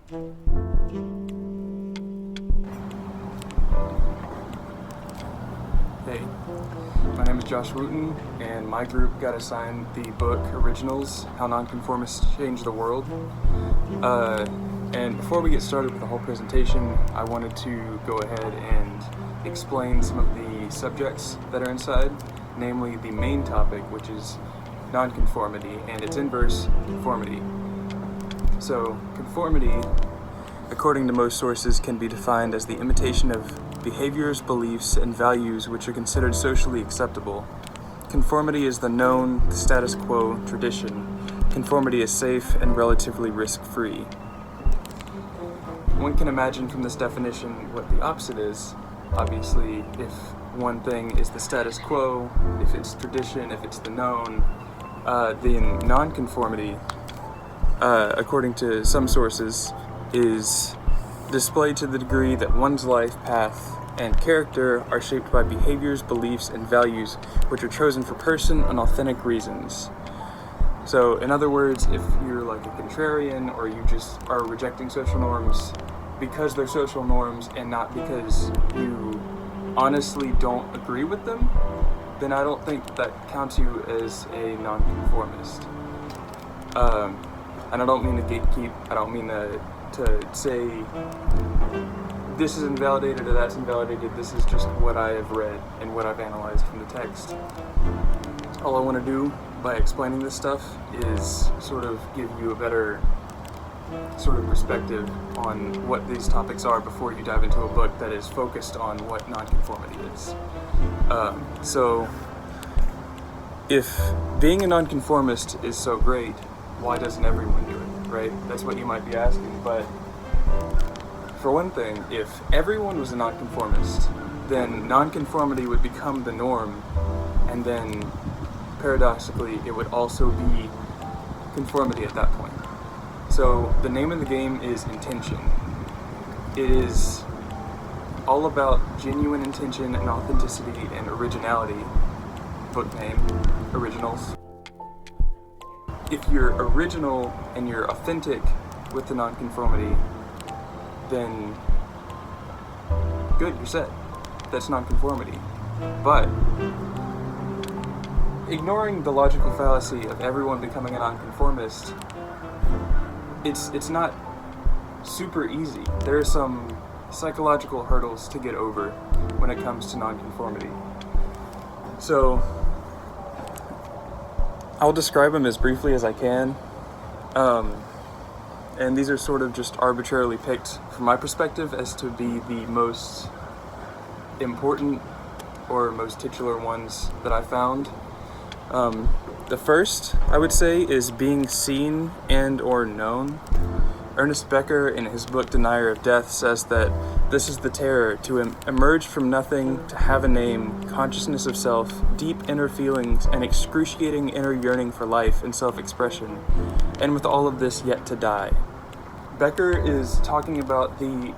Hey, my name is Josh Wooten, and my group got assigned the book Originals, How Nonconformists Change the World. And before we get started with the whole presentation, I wanted to go ahead and explain some of the subjects that are inside, namely the main topic, which is nonconformity, and its inverse, conformity. So, conformity, according to most sources, can be defined as the imitation of behaviors, beliefs, and values which are considered socially acceptable. Conformity is the known, the status quo, tradition. Conformity is safe and relatively risk-free. One can imagine from this definition what the opposite is. Obviously, if one thing is the status quo, if it's tradition, if it's the known, then nonconformity, according to some sources, is displayed to the degree that one's life path and character are shaped by behaviors, beliefs, and values which are chosen for person and authentic reasons. So, in other words, if you're like a contrarian or you just are rejecting social norms because they're social norms and not because you honestly don't agree with them, then I don't think that counts you as a nonconformist. And I don't mean to gatekeep, I don't mean to say this is invalidated or that's invalidated. This is just what I have read and what I've analyzed from the text. All I want to do by explaining this stuff is sort of give you a better sort of perspective on what these topics are before you dive into a book that is focused on what nonconformity is. So if being a nonconformist is so great, why doesn't everyone do it, right? That's what you might be asking, but for one thing, if everyone was a nonconformist, then nonconformity would become the norm, and then paradoxically, it would also be conformity at that point. So the name of the game is intention. It is all about genuine intention and authenticity and originality. Book name, Originals. If you're original and you're authentic with the nonconformity, then good, you're set. That's nonconformity. But ignoring the logical fallacy of everyone becoming a nonconformist, it's not super easy. There are some psychological hurdles to get over when it comes to nonconformity. So I'll describe them as briefly as I can. And these are sort of just arbitrarily picked from my perspective as to be the most important or most titular ones that I found. The first, I would say, is being seen and or known. Ernest Becker, in his book Denier of Death, says that this is the terror, to emerge from nothing, to have a name, consciousness of self, deep inner feelings, and excruciating inner yearning for life and self-expression, and with all of this yet to die. Becker is talking about the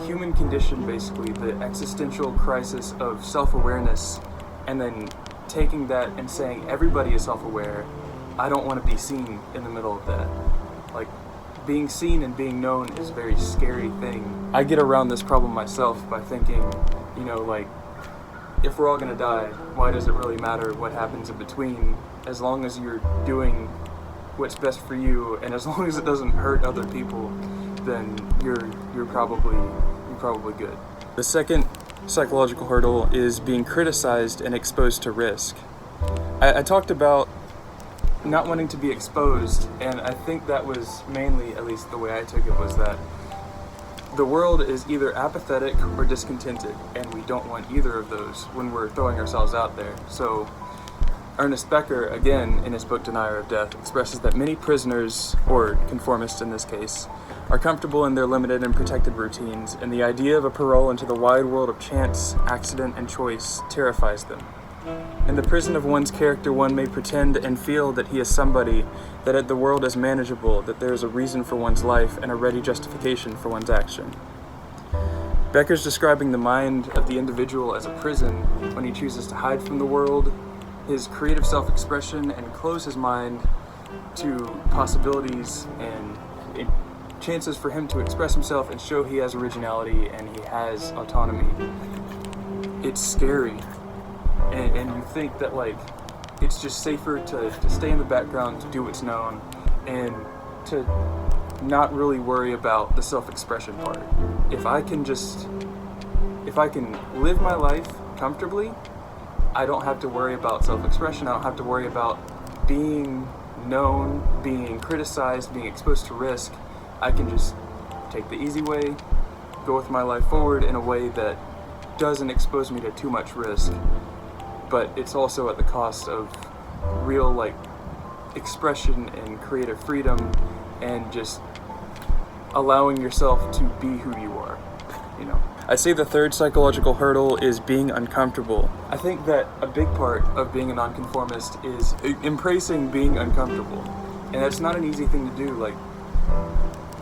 human condition, basically, the existential crisis of self-awareness, and then taking that and saying everybody is self-aware. I don't want to be seen in the middle of that. Like, being seen and being known is a very scary thing. I get around this problem myself by thinking, like, if we're all gonna die, why does it really matter what happens in between? As long as you're doing what's best for you, and as long as it doesn't hurt other people, then you're probably good. The second psychological hurdle is being criticized and exposed to risk. I talked about not wanting to be exposed, and I think that was mainly, at least the way I took it, was that the world is either apathetic or discontented, and we don't want either of those when we're throwing ourselves out there. So Ernest Becker, again, in his book Denier of Death, expresses that many prisoners, or conformists in this case, are comfortable in their limited and protected routines, and the idea of a parole into the wide world of chance, accident, and choice terrifies them. In the prison of one's character, one may pretend and feel that he is somebody, that the world is manageable, that there is a reason for one's life and a ready justification for one's action. Becker's describing the mind of the individual as a prison when he chooses to hide from the world, his creative self-expression, and close his mind to possibilities and chances for him to express himself and show he has originality and he has autonomy, it's scary. And you think that, like, it's just safer to stay in the background, to do what's known, and to not really worry about the self-expression part. If I can live my life comfortably, I don't have to worry about self-expression. I don't have to worry about being known, being criticized, being exposed to risk. I can just take the easy way, go with my life forward in a way that doesn't expose me to too much risk, but it's also at the cost of real, like, expression and creative freedom and just allowing yourself to be who you are, you know. I say the third psychological hurdle is being uncomfortable. I think that a big part of being a nonconformist is embracing being uncomfortable. And that's not an easy thing to do. Like,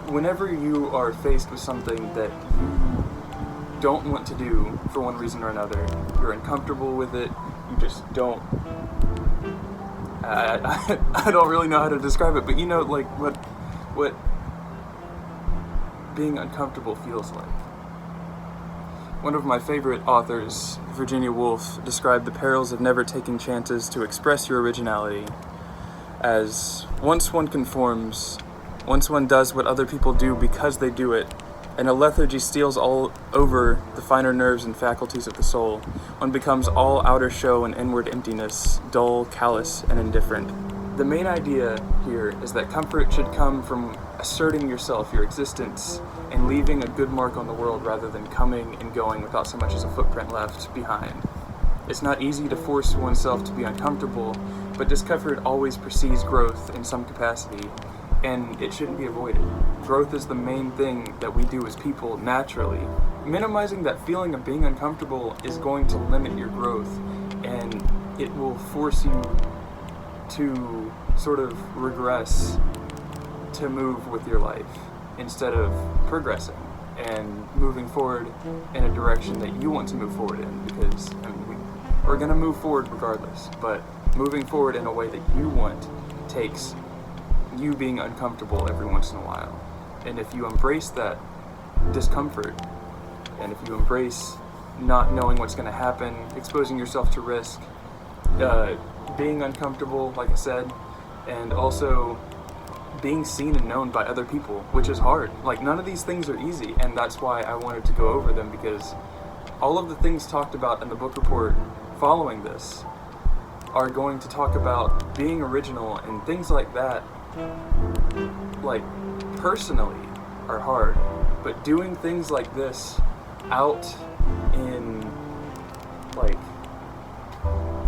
whenever you are faced with something that you don't want to do for one reason or another, you're uncomfortable with it, you just don't... I don't really know how to describe it, but you know, like, what being uncomfortable feels like. One of my favorite authors, Virginia Woolf, described the perils of never taking chances to express your originality as once one conforms, once one does what other people do because they do it, and a lethargy steals all over the finer nerves and faculties of the soul, one becomes all outer show and inward emptiness, dull, callous, and indifferent. The main idea here is that comfort should come from asserting yourself, your existence, and leaving a good mark on the world rather than coming and going without so much as a footprint left behind. It's not easy to force oneself to be uncomfortable, but discomfort always precedes growth in some capacity, and it shouldn't be avoided. Growth is the main thing that we do as people naturally. Minimizing that feeling of being uncomfortable is going to limit your growth, and it will force you to sort of regress, to move with your life instead of progressing and moving forward in a direction that you want to move forward in, because I mean, we're going to move forward regardless, but moving forward in a way that you want takes you being uncomfortable every once in a while. And if you embrace that discomfort, and if you embrace not knowing what's going to happen, exposing yourself to risk, being uncomfortable, like I said, and also being seen and known by other people, which is hard. Like, none of these things are easy, and that's why I wanted to go over them, because all of the things talked about in the book report following this are going to talk about being original, and things like that, like, personally are hard, but doing things like this out in, like,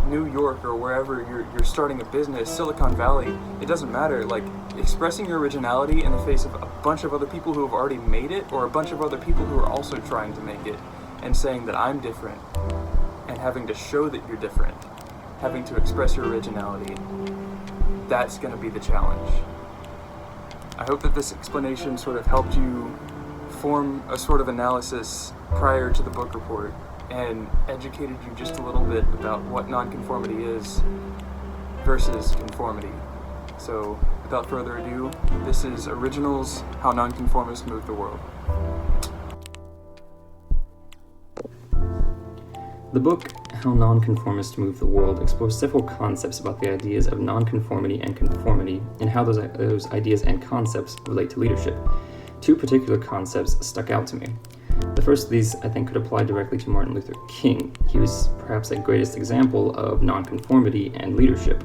New York or wherever you're starting a business, Silicon Valley, it doesn't matter. Like, expressing your originality in the face of a bunch of other people who have already made it, or a bunch of other people who are also trying to make it, and saying that I'm different, and having to show that you're different, having to express your originality, that's going to be the challenge. I hope that this explanation sort of helped you form a sort of analysis prior to the book report, and educated you just a little bit about what nonconformity is versus conformity. So, without further ado, this is Originals, How Nonconformists Move the World. The book, How Nonconformists Move the World, explores several concepts about the ideas of nonconformity and conformity, and how those ideas and concepts relate to leadership. Two particular concepts stuck out to me. The first of these, I think, could apply directly to Martin Luther King. He was perhaps the greatest example of nonconformity and leadership.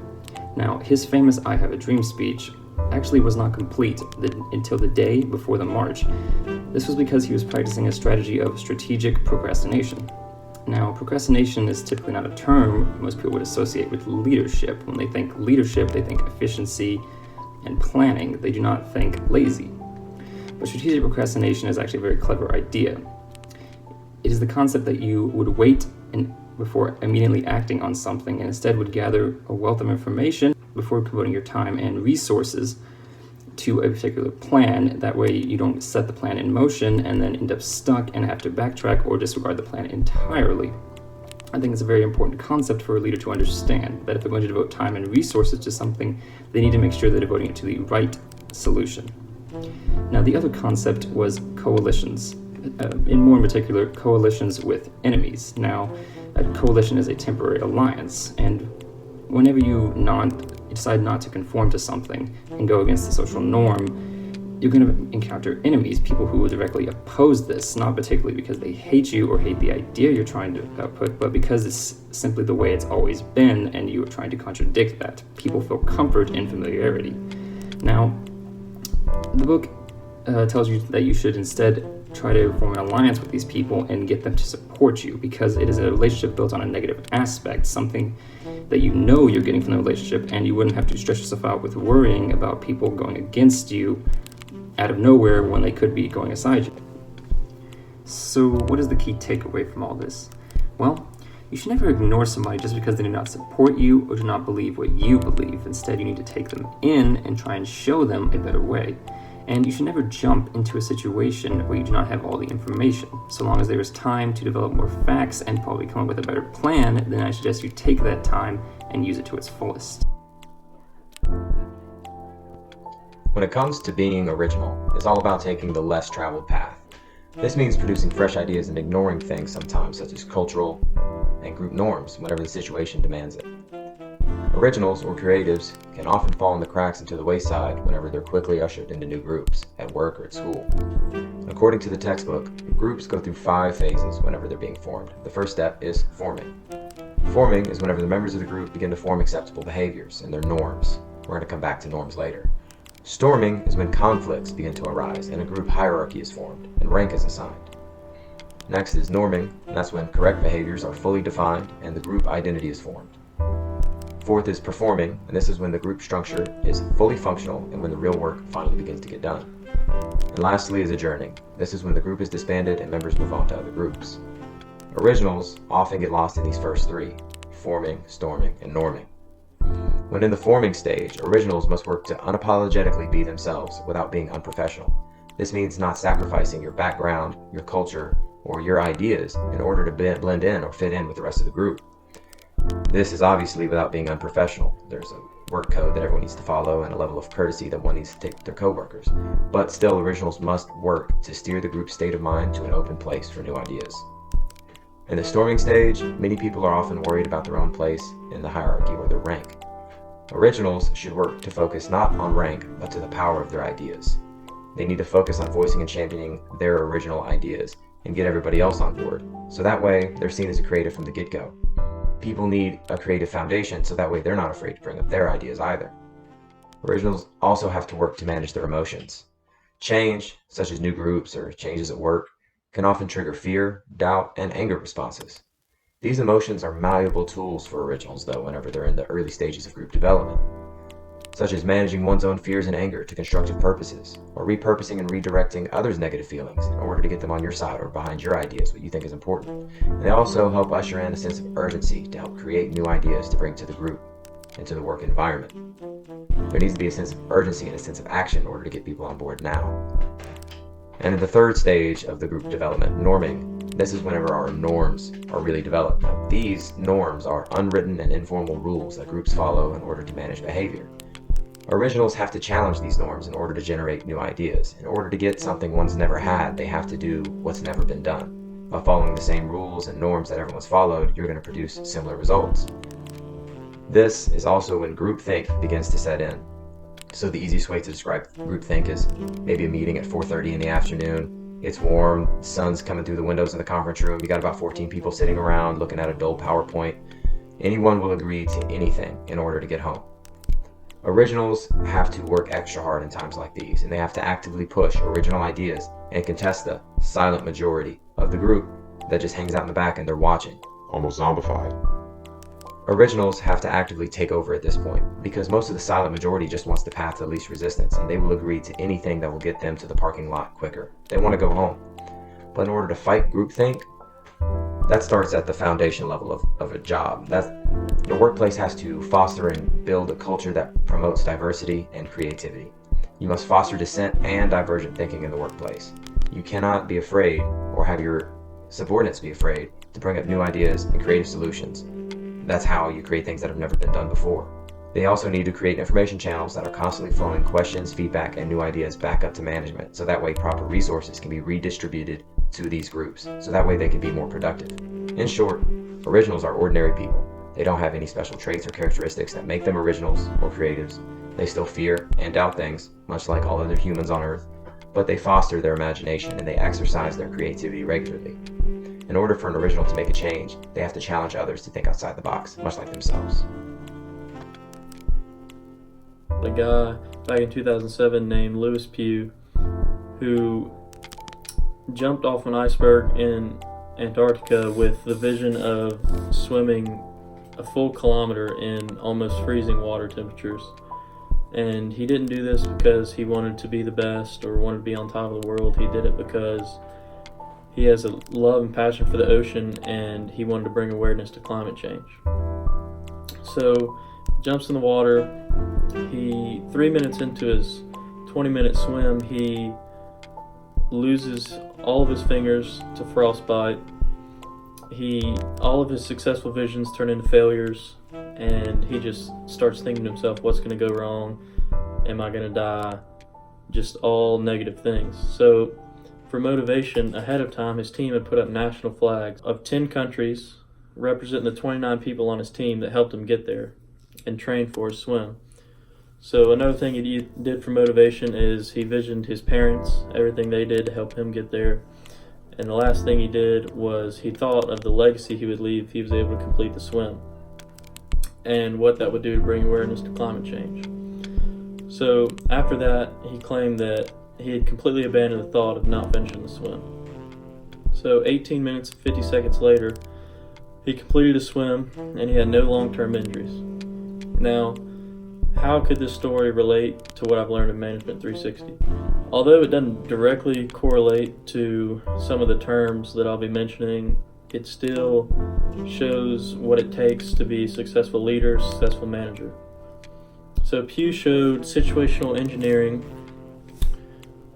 Now, his famous I Have a Dream speech actually was not complete until the day before the march. This was because he was practicing a strategy of strategic procrastination. Now, procrastination is typically not a term most people would associate with leadership. When they think leadership, they think efficiency and planning. They do not think lazy. But strategic procrastination is actually a very clever idea. It is the concept that you would wait before immediately acting on something, and instead would gather a wealth of information before devoting your time and resources to a particular plan. That way you don't set the plan in motion and then end up stuck and have to backtrack or disregard the plan entirely. I think it's a very important concept for a leader to understand, that if they're going to devote time and resources to something, they need to make sure they're devoting it to the right solution. Now, the other concept was coalitions, in particular, coalitions with enemies. Now, a coalition is a temporary alliance, and whenever you decide not to conform to something and go against the social norm, you're going to encounter enemies, people who will directly oppose this, not particularly because they hate you or hate the idea you're trying to put, but because it's simply the way it's always been and you are trying to contradict that. People feel comfort in familiarity. Now, the book tells you that you should instead try to form an alliance with these people and get them to support you, because it is a relationship built on a negative aspect, something that you know you're getting from the relationship, and you wouldn't have to stress yourself out with worrying about people going against you out of nowhere when they could be going aside you. So what is the key takeaway from all this? Well, you should never ignore somebody just because they do not support you or do not believe what you believe. Instead, you need to take them in and try and show them a better way. And you should never jump into a situation where you do not have all the information. So long as there is time to develop more facts and probably come up with a better plan, then I suggest you take that time and use it to its fullest. When it comes to being original, it's all about taking the less traveled path. This means producing fresh ideas and ignoring things sometimes, such as cultural and group norms, whenever the situation demands it. Originals, or creatives, can often fall in the cracks and to the wayside whenever they're quickly ushered into new groups, at work or at school. According to the textbook, groups go through 5 phases whenever they're being formed. The first step is forming. Forming is whenever the members of the group begin to form acceptable behaviors and their norms. We're going to come back to norms later. Storming is when conflicts begin to arise and a group hierarchy is formed and rank is assigned. Next is norming, and that's when correct behaviors are fully defined and the group identity is formed. Fourth is performing, and this is when the group structure is fully functional and when the real work finally begins to get done. And lastly is adjourning. This is when the group is disbanded and members move on to other groups. Originals often get lost in these first 3, forming, storming, and norming. When in the forming stage, originals must work to unapologetically be themselves without being unprofessional. This means not sacrificing your background, your culture, or your ideas in order to blend in or fit in with the rest of the group. This is obviously without being unprofessional. There's a work code that everyone needs to follow and a level of courtesy that one needs to take with their coworkers. But still, originals must work to steer the group's state of mind to an open place for new ideas. In the storming stage, many people are often worried about their own place in the hierarchy or their rank. Originals should work to focus not on rank, but to the power of their ideas. They need to focus on voicing and championing their original ideas and get everybody else on board. So that way, they're seen as a creative from the get-go. People need a creative foundation, so that way they're not afraid to bring up their ideas either. Originals also have to work to manage their emotions. Change, such as new groups or changes at work, can often trigger fear, doubt, and anger responses. These emotions are malleable tools for originals, though, whenever they're in the early stages of group development, such as managing one's own fears and anger to constructive purposes, or repurposing and redirecting others' negative feelings in order to get them on your side or behind your ideas, what you think is important. And they also help usher in a sense of urgency to help create new ideas to bring to the group and to the work environment. There needs to be a sense of urgency and a sense of action in order to get people on board now. And in the third stage of the group development, norming, this is whenever our norms are really developed. Now, these norms are unwritten and informal rules that groups follow in order to manage behavior. Originals have to challenge these norms in order to generate new ideas. In order to get something one's never had, they have to do what's never been done. By following the same rules and norms that everyone's followed, you're going to produce similar results. This is also when groupthink begins to set in. So the easiest way to describe groupthink is maybe a meeting at 4:30 in the afternoon. It's warm, the sun's coming through the windows in the conference room, you got about 14 people sitting around looking at a dull PowerPoint. Anyone will agree to anything in order to get home. Originals have to work extra hard in times like these, and they have to actively push original ideas and contest the silent majority of the group that just hangs out in the back and they're watching, almost zombified. Originals have to actively take over at this point, because most of the silent majority just wants the path to least resistance, and they will agree to anything that will get them to the parking lot quicker. They want to go home. But in order to fight groupthink, that starts at the foundation level of a job. Your workplace has to foster and build a culture that promotes diversity and creativity. You must foster dissent and divergent thinking in the workplace. You cannot be afraid, or have your subordinates be afraid, to bring up new ideas and creative solutions. That's how you create things that have never been done before. They also need to create information channels that are constantly flowing questions, feedback, and new ideas back up to management, so that way proper resources can be redistributed to these groups, so that way they can be more productive. In short, originals are ordinary people. They don't have any special traits or characteristics that make them originals or creatives. They still fear and doubt things, much like all other humans on Earth, but they foster their imagination and they exercise their creativity regularly. In order for an original to make a change, they have to challenge others to think outside the box, much like themselves. A guy back in 2007 named Pugh, who jumped off an iceberg in Antarctica with the vision of swimming a full kilometer in almost freezing water temperatures. And he didn't do this because he wanted to be the best or wanted to be on top of the world. He did it because he has a love and passion for the ocean, and he wanted to bring awareness to climate change. So jumps in the water. 3 minutes into his 20-minute swim, he loses all of his fingers to frostbite. All of his successful visions turn into failures, and he just starts thinking to himself, what's going to go wrong? Am I going to die? Just all negative things. So for motivation, ahead of time, his team had put up national flags of 10 countries representing the 29 people on his team that helped him get there and train for his swim. So another thing he did for motivation is he visioned his parents, everything they did to help him get there. And the last thing he did was he thought of the legacy he would leave if he was able to complete the swim, and what that would do to bring awareness to climate change. So after that, he claimed that he had completely abandoned the thought of not finishing the swim. So 18 minutes and 50 seconds later, he completed a swim, and he had no long-term injuries. Now, how could this story relate to what I've learned in Management 360? Although it doesn't directly correlate to some of the terms that I'll be mentioning, it still shows what it takes to be a successful leader, successful manager. So Pugh showed situational engineering.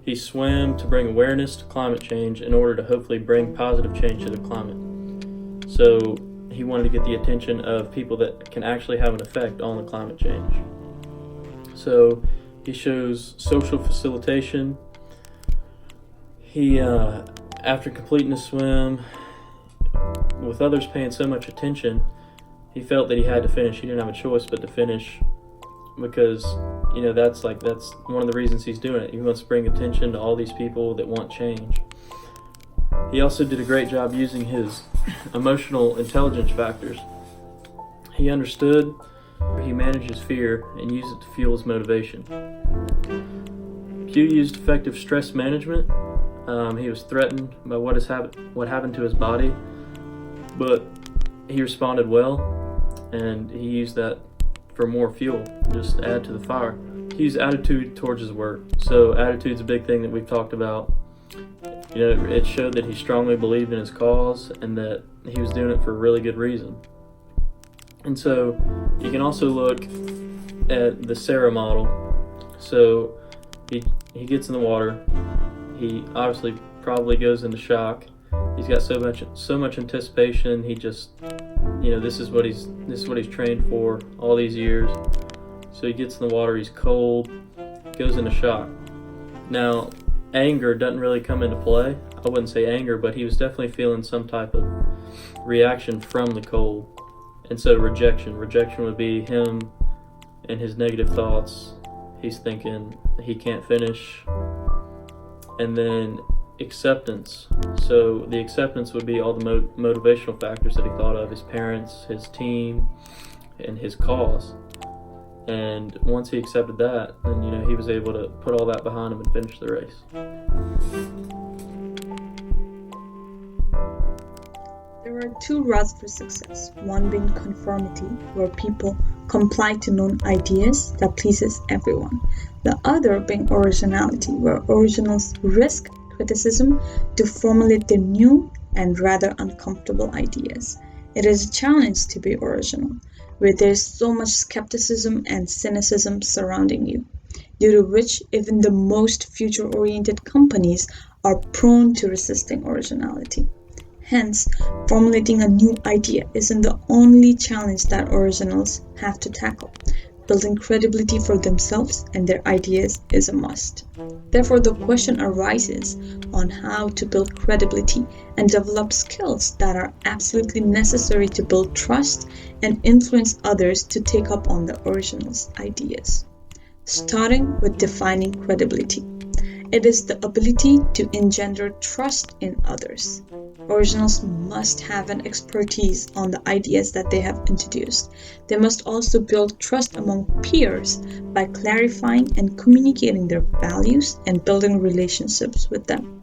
He swam to bring awareness to climate change in order to hopefully bring positive change to the climate. So he wanted to get the attention of people that can actually have an effect on the climate change. So he shows social facilitation. He, after completing the swim, with others paying so much attention, he felt that he had to finish. He didn't have a choice but to finish, because that's one of the reasons he's doing it. He wants to bring attention to all these people that want change. He also did a great job using his emotional intelligence factors. He understood, he managed his fear and used it to fuel his motivation. Pugh used effective stress management. He was threatened by what happened to his body, but he responded well, and he used that for more fuel, just add to the fire. He used attitude towards his work. So attitude's a big thing that we've talked about. It showed that he strongly believed in his cause and that he was doing it for a really good reason. And so you can also look at the Sarah model. So he gets in the water. He obviously probably goes into shock. He's got so much anticipation. He just, this is what he's trained for all these years. So he gets in the water. He's cold, goes into shock. Now, anger doesn't really come into play. I wouldn't say anger, but he was definitely feeling some type of reaction from the cold. And so rejection would be him and his negative thoughts. He's thinking he can't finish. And then acceptance. So the acceptance would be all the motivational factors that he thought of: his parents, his team, and his cause. And once he accepted that, then he was able to put all that behind him and finish the race. There are two routes for success, one being conformity, where people comply to known ideas that pleases everyone. The other being originality, where originals risk criticism to formulate their new and rather uncomfortable ideas. It is a challenge to be original, where there's so much skepticism and cynicism surrounding you, due to which even the most future-oriented companies are prone to resisting originality. Hence, formulating a new idea isn't the only challenge that originals have to tackle. building credibility for themselves and their ideas is a must. Therefore, the question arises on how to build credibility and develop skills that are absolutely necessary to build trust and influence others to take up on the original's ideas. Starting with defining credibility. It is the ability to engender trust in others. Originals must have an expertise on the ideas that they have introduced. They must also build trust among peers by clarifying and communicating their values and building relationships with them.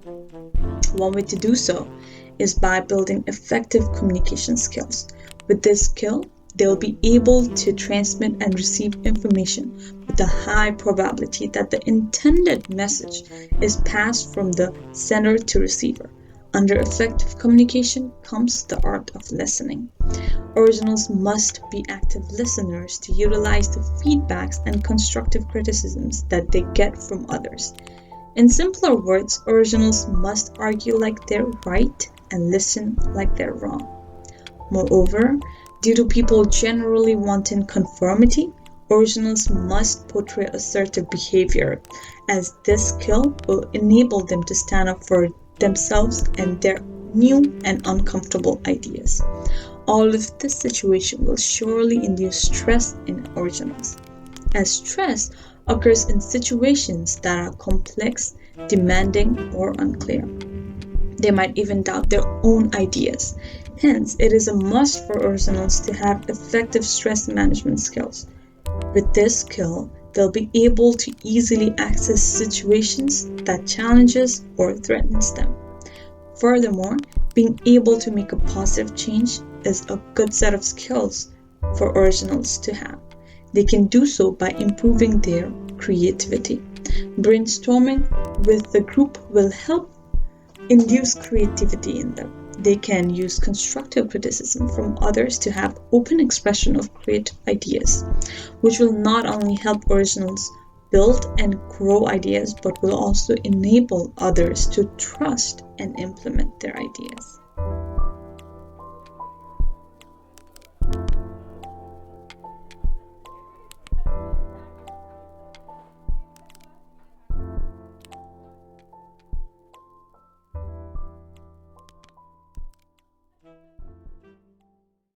One way to do so is by building effective communication skills. With this skill, they'll be able to transmit and receive information with a high probability that the intended message is passed from the sender to receiver. Under effective communication comes the art of listening. Originals must be active listeners to utilize the feedbacks and constructive criticisms that they get from others. In simpler words, originals must argue like they're right and listen like they're wrong. Moreover, due to people generally wanting conformity, originals must portray assertive behavior, as this skill will enable them to stand up for themselves and their new and uncomfortable ideas. All of this situation will surely induce stress in originals, as stress occurs in situations that are complex, demanding, or unclear. They might even doubt their own ideas. Hence, it is a must for originals to have effective stress management skills. With this skill, they'll be able to easily access situations that challenges or threatens them. Furthermore, being able to make a positive change is a good set of skills for originals to have. They can do so by improving their creativity. Brainstorming with the group will help induce creativity in them. They can use constructive criticism from others to have open expression of creative ideas, which will not only help originals build and grow ideas, but will also enable others to trust and implement their ideas.